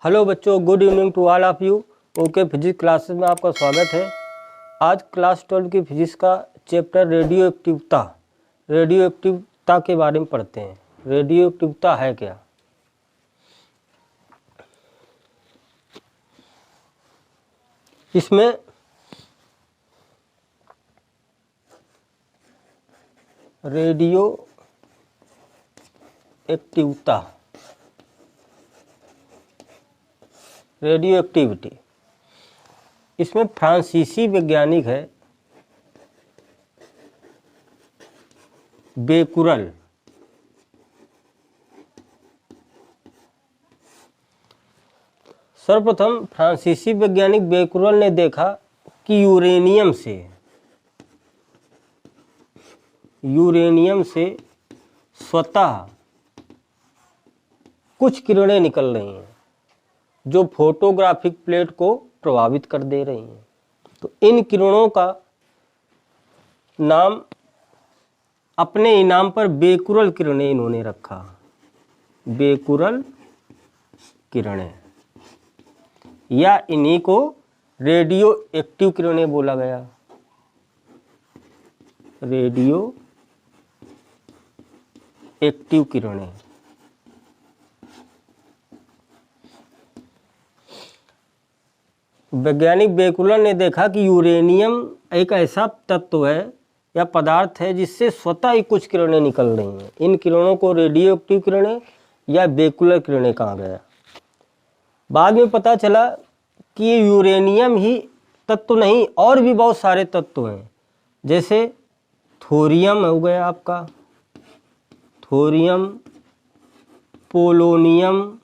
Hello बच्चों, good evening to all of you. Okay physics classes में आपका स्वागत है। आज क्लास 12 की फिजिक्स का चैप्टर रेडियो एक्टिविता के बारे में पढ़ते हैं। रेडियो एक्टिविता है क्या? इसमें रेडियो एक्टिविटी, इसमें फ्रांसीसी वैज्ञानिक है बेकुरल। सर्वप्रथम फ्रांसीसी वैज्ञानिक बेकुरल ने देखा कि यूरेनियम से स्वतः कुछ किरणें निकल रही हैं जो फोटोग्राफिक प्लेट को प्रभावित कर दे रही हैं। तो इन किरणों का नाम अपने इनाम पर बेकुरल किरणें इन्होंने रखा। बेकुरल किरणें, या इन्हीं को रेडियो एक्टिव किरणें बोला गया। रेडियो एक्टिव किरणें। वैज्ञानिक बेकुलर ने देखा कि यूरेनियम एक ऐसा तत्व है या पदार्थ है जिससे स्वतः ही कुछ किरणें निकल रही हैं। इन किरणों को रेडियो एक्टिव किरणें या बेकुलर किरणें कहा गया। बाद में पता चला कि ये यूरेनियम ही तत्व नहीं, और भी बहुत सारे तत्व हैं, जैसे थोरियम हो गया आपका, थोरियम, पोलोनियम,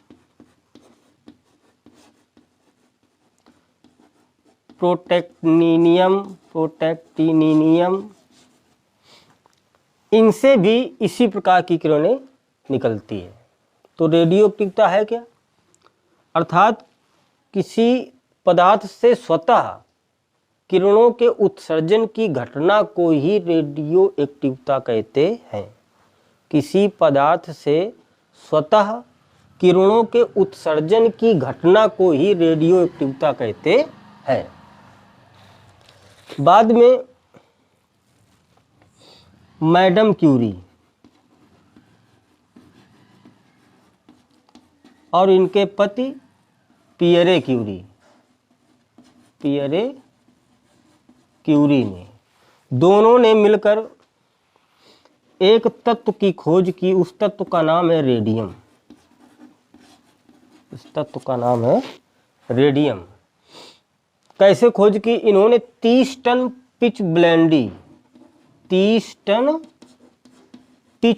प्रोटेक्टिनियम, इनसे भी इसी प्रकार की किरणें निकलती है। तो रेडियो एक्टिविटी है क्या? अर्थात किसी पदार्थ से स्वतः किरणों के उत्सर्जन की घटना को ही रेडियो एक्टिविटी कहते हैं। किसी पदार्थ से स्वतः किरणों के उत्सर्जन की घटना को ही रेडियो एक्टिविटी कहते हैं। बाद में मैडम क्यूरी और इनके पति पियरे क्यूरी ने, दोनों ने मिलकर एक तत्व की खोज की। उस तत्व का नाम है रेडियम। उस तत्व का नाम है रेडियम। कैसे खोज की? इन्होंने 30 टन पिच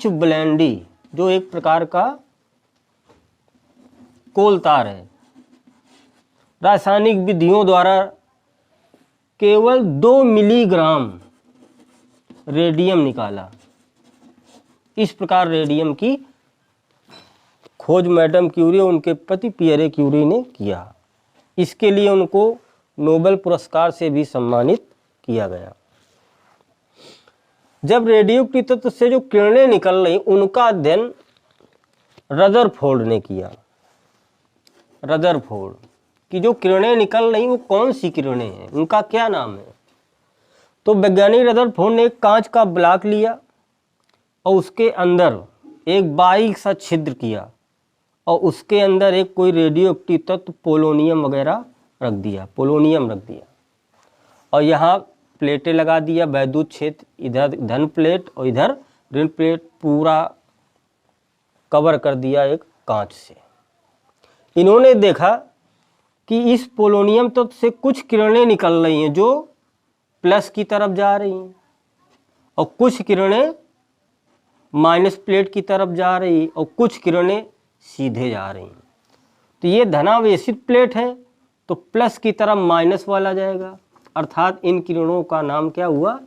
ब्लेंडी, जो एक प्रकार का कोल तार है, रासायनिक विधियों द्वारा केवल 2 मिलीग्राम रेडियम निकाला। इस प्रकार रेडियम की खोज मैडम क्यूरी और उनके पति पियरे क्यूरी ने किया। इसके लिए उनको नोबेल पुरस्कार से भी सम्मानित किया गया। जब रेडियोएक्टिव तत्व से जो किरणें निकल रही उनका अध्ययन रदरफोर्ड ने किया। रदरफोर्ड की जो किरणें निकल रही वो कौन सी किरणें हैं, उनका क्या नाम है? तो वैज्ञानिक रदरफोर्ड ने एक कांच का ब्लॉक लिया और उसके अंदर एक बारीक सा छिद्र किया और उसके अंदर एक कोई रेडियोएक्टिव तत्व पोलोनियम रख दिया और यहाँ प्लेटें लगा दिया, वैद्युत क्षेत्र, इधर धन प्लेट और इधर ऋण प्लेट, पूरा कवर कर दिया एक कांच से। इन्होंने देखा कि इस पोलोनियम तत्व से कुछ किरणें निकल रही हैं जो प्लस की तरफ जा रही हैं और कुछ किरणें माइनस प्लेट की तरफ जा रही और कुछ किरणें सीधे जा रही हैं। तो ये धनावेशित प्लेट है तो प्लस की तरफ माइनस वाला जाएगा, अर्थात इन किरणों का नाम क्या हुआ?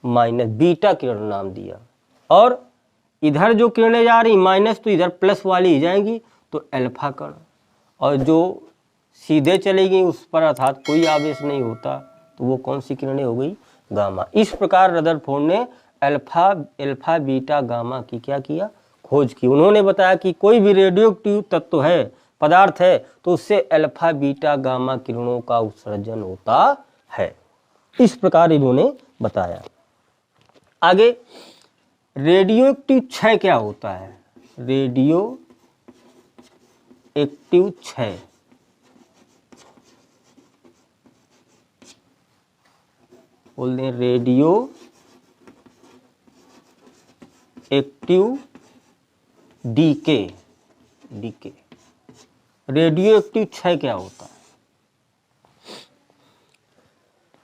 माइनस, बीटा किरण नाम दिया। और इधर जो किरणें जा रही माइनस, तो इधर प्लस वाली ही जाएंगी, तो अल्फा कण। और जो सीधे चलेगी उस पर अर्थात कोई आवेश नहीं होता, तो वो कौन सी किरणें हो गई? गामा। इस प्रकार रदरफोर्ड ने अल्फा बीटा गामा की क्या किया? खोज की। उन्होंने बताया कि कोई भी रेडियोएक्टिव तत्व है पदार्थ है तो उससे अल्फा बीटा गामा किरणों का उत्सर्जन होता है। इस प्रकार इन्होंने बताया। आगे रेडियो एक्टिव क्षय क्या होता है? रेडियो एक्टिव क्षय बोल दें, radioactive decay. Radioactive क्षय क्या होता है?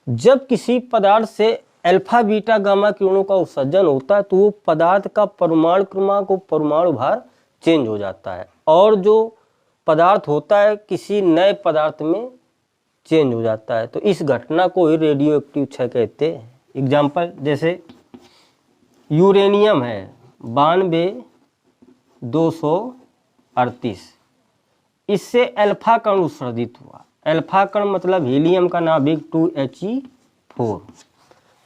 जब किसी पदार्थ से अल्फा बीटा गामा किरणों का उत्सर्जन होता है तो वो पदार्थ का परमाणु क्रमांक और परमाणु भार चेंज हो जाता है और जो पदार्थ होता है किसी नए पदार्थ में चेंज हो जाता है। तो इस घटना को ही रेडियो एक्टिव क्षय कहते हैं। एग्जाम्पल जैसे यूरेनियम है 92,238, इससे अल्फा कण उत्सर्जित हुआ। अल्फा कण मतलब हीलियम का नाभिक 2He4।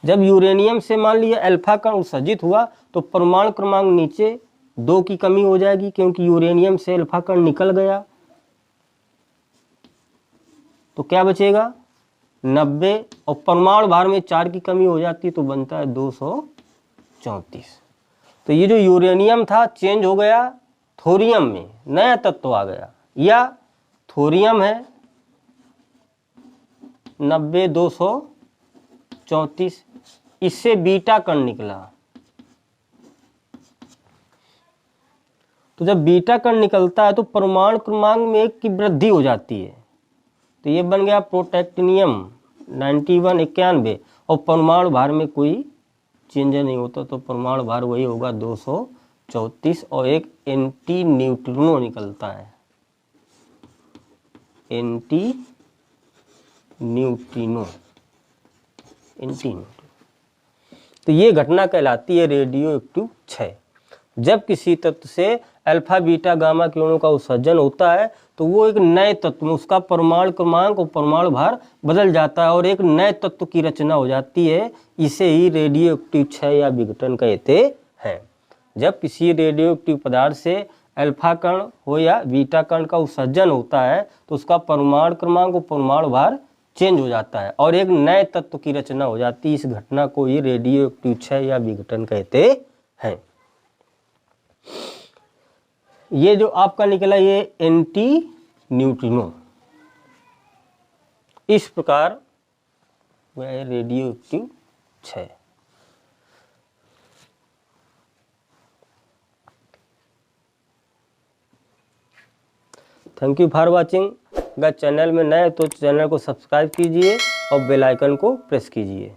जब यूरेनियम से मान लिया अल्फा कण उत्सर्जित हुआ तो परमाणु क्रमांक नीचे 2 की कमी हो जाएगी क्योंकि यूरेनियम से अल्फा कण निकल गया। तो क्या बचेगा 90 और परमाणु भार में 4 की कमी हो जाती तो बनता है 234। तो ये जो यूरेनियम था चेंज हो गया थोरियम में, नया तत्व आ गया। या थोरियम है 90,234, इससे बीटा कण निकला। तो जब बीटा कण निकलता है तो परमाणु क्रमांक में 1 की वृद्धि हो जाती है। तो ये बन गया प्रोटैक्टिनियम 9191 और परमाणु भार में कोई चेंज नहीं होता तो परमाणु भार वही होगा 234 और एक एंटी न्यूट्रिनो निकलता है, एंटी न्यूट्रिनो। तो ये घटना कहलाती है रेडियो एक्टिव क्षय। जब किसी तत्व से अल्फा बीटा गामा किरणों का उत्सर्जन होता है तो वो एक नए तत्व में उसका परमाणु क्रमांक और परमाणु भार बदल जाता है और एक नए तत्व की रचना हो जाती है। इसे ही रेडियो एक्टिव क्षय या विघटन कहते हैं। जब किसी रेडियो एक्टिव पदार्थ से अल्फा कण हो या बीटा कण का उत्सर्जन होता है तो उसका परमाणु क्रमांक और परमाणु भार चेंज हो जाता है और एक नए तत्व की रचना हो जाती है। इस घटना को ही रेडियो एक्टिव क्षय या विघटन कहते हैं। ये जो आपका निकला ये एंटी न्यूट्रिनो, इस प्रकार वह है रेडियो एक्टिव क्षय। Thank you for watching. अगर चैनल में नए तो चैनल को सब्सक्राइब कीजिए और बेल आइकन को प्रेस कीजिए।